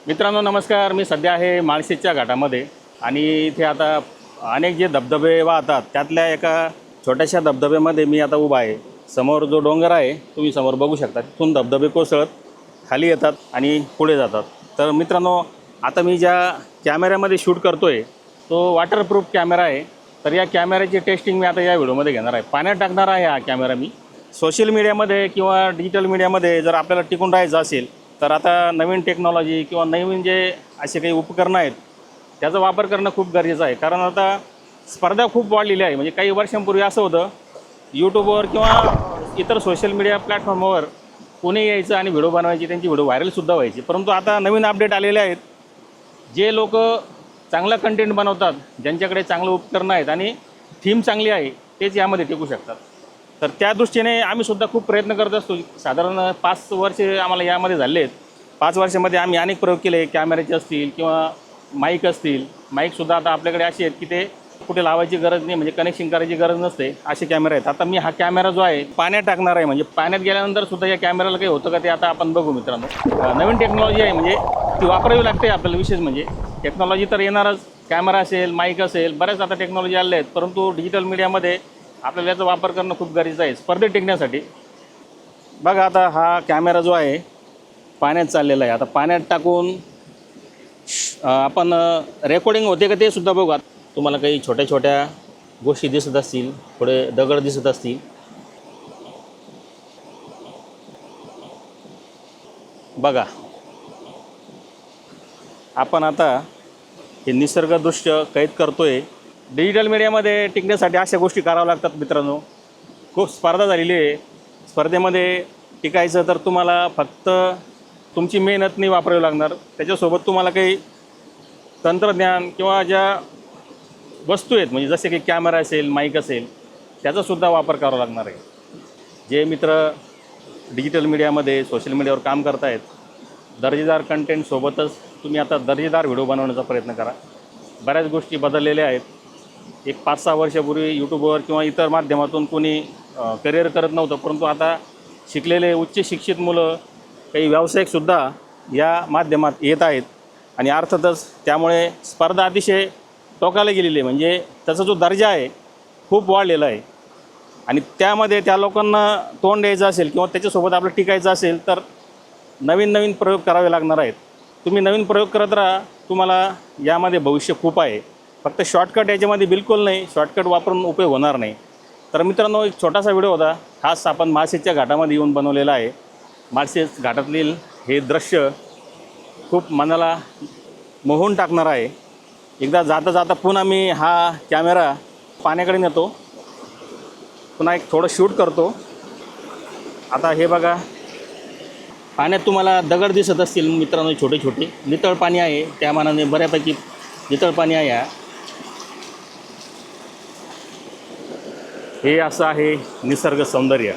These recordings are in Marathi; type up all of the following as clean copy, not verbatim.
मित्रांनो नमस्कार. मी सध्या आहे माळशेजच्या घाटामध्ये आणि इथे आता अनेक जे धबधबे वाहतात त्यातल्या एका छोट्याशा धबधब्यामध्ये मी आता उभा आहे. समोर जो डोंगर आहे तुम्ही समोर बघू शकता, तिथून धबधबे कोसळत खाली येतात आणि पुढे जातात. तर मित्रांनो, आता मी ज्या कॅमेऱ्यामध्ये शूट करतो आहे तो वॉटरप्रूफ कॅमेरा आहे. तर या कॅमेऱ्याची टेस्टिंग मी आता या व्हिडिओमध्ये घेणार आहे. पाण्यात टाकणार आहे हा कॅमेरा मी. सोशल मीडियामध्ये किंवा डिजिटल मीडियामध्ये जर आपल्याला टिकून राहायचं असेल तर आता नवीन टेक्नॉलॉजी किंवा नवीन जे असे काही उपकरणं आहेत त्याचा वापर करणं खूप गरजेचं आहे. कारण आता स्पर्धा खूप वाढलेली आहे. म्हणजे काही वर्षांपूर्वी असं होतं, यूट्यूबवर किंवा इतर सोशल मीडिया प्लॅटफॉर्मवर कोणी यायचं आणि व्हिडिओ बनवायची, त्यांची व्हिडिओ व्हायरलसुद्धा व्हायची. परंतु आता नवीन अपडेट आलेले आहेत. जे लोक चांगला कंटेंट बनवतात, ज्यांच्याकडे चांगलं उपकरणं आहेत आणि थीम चांगली आहे, तेच यामध्ये टिकू शकतात. तर त्या दृष्टीने आम्हीसुद्धा खूप प्रयत्न करत असतो. साधारण 5 वर्ष आम्हाला यामध्ये झाले आहेत. 5 वर्षामध्ये आम्ही अनेक प्रयोग केले. कॅमेऱ्याचे असतील किंवा माईक असतील. माईकसुद्धा आता आपल्याकडे असे आहेत की ते कुठे लावायची गरज नाही, म्हणजे कनेक्शन करायची गरज नसते, असे कॅमेरे आहेत. आता मी हा कॅमेरा जो आहे पाण्यात टाकणार आहे. म्हणजे पाण्यात गेल्यानंतर सुद्धा या कॅमेऱ्याला काही होतं का ते आता आपण बघू मित्रांनो. नवीन टेक्नॉलॉजी आहे, म्हणजे ती वापरावी लागते आपल्याला. विशेष म्हणजे टेक्नॉलॉजी तर येणारच. कॅमेरा असेल, माईक असेल, बऱ्याच आता टेक्नॉलॉजी आल्या आहेत. परंतु डिजिटल मीडियामध्ये आपल्याला याचा वापर करणं खूप गरजेचं आहे स्पर्धेत टिकण्यासाठी. बघा आता हा कॅमेरा जो आहे पाण्यात चाललेला आहे. आता पाण्यात टाकून आपण रेकॉर्डिंग होते का ते सुद्धा बघू. तुम्हाला काही छोट्या छोट्या गोष्टी दिसत असतील, थोडे दगड दिसत असतील. बघा आपण आता हे निसर्गदृश्य कैद करतोय. डिजिटल मीडियामध्ये टिकण्यासाठी अशा गोष्टी कराव्या लागतात मित्रांनो. खूप स्पर्धा झालेली आहे. स्पर्धेमध्ये टिकायचं तर तुम्हाला फक्त तुमची मेहनत नाही वापरावी लागणार. त्याच्यासोबत तुम्हाला काही तंत्रज्ञान किंवा ज्या वस्तू आहेत, म्हणजे जसे की कॅमेरा असेल, माईक असेल, त्याचासुद्धा वापर करावा लागणार आहे. जे मित्र डिजिटल मीडियामध्ये सोशल मीडियावर काम करत आहेत, दर्जेदार कंटेंटसोबतच तुम्ही आता दर्जेदार व्हिडिओ बनवण्याचा प्रयत्न करा. बऱ्याच गोष्टी बदललेल्या आहेत. एक 5-6 वर्षापूर्वी यूट्यूबवर किंवा इतर माध्यमातून कोणी करिअर करत नव्हतं, परंतु आता शिकलेले उच्च शिक्षित मुलं, काही व्यावसायिकसुद्धा या माध्यमात येत आहेत. आणि अर्थातच त्यामुळे स्पर्धा अतिशय टोकाला गेलेली आहे. म्हणजे त्याचा जो दर्जा आहे खूप वाढलेला आहे. आणि त्यामध्ये त्या लोकांना तोंड द्यायचं असेल किंवा त्याच्यासोबत आपलं टिकायचं असेल तर नवीन नवीन प्रयोग करावे लागणार आहेत. तुम्ही नवीन प्रयोग करत राहा. तुम्हाला यामध्ये भविष्य खूप आहे. फक्त शॉर्टकट याच्यामध्ये बिलकुल नाही. शॉर्टकट वापरून उपयोग होणार नाही. तर मित्रांनो, एक छोटासा व्हिडिओ होता, खास आपण माळशेजच्या घाटामध्ये येऊन बनवलेला आहे. माळशेज घाटातील हे दृश्य खूप मनाला मोहून टाकणार आहे. एकदा जाता जाता पुन्हा मी हा कॅमेरा पाण्याकडे नेतो, पुन्हा एक थोडं शूट करतो. आता हे बघा, पाण्यात तुम्हाला दगड दिसत असतील मित्रांनो, छोटे छोटे. नितळ पाणी आहे, त्या मानाने बऱ्यापैकी नितळ पाणी आहे. हे असं आहे निसर्ग सौंदर्य.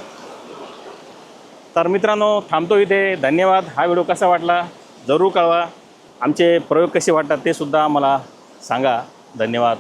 तर मित्रांनो, थांबतो इथे. धन्यवाद. हा व्हिडिओ कसा वाटला जरूर कळवा. आमचे प्रयोग कसे वाटतात ते सुद्धा मला सांगा. धन्यवाद.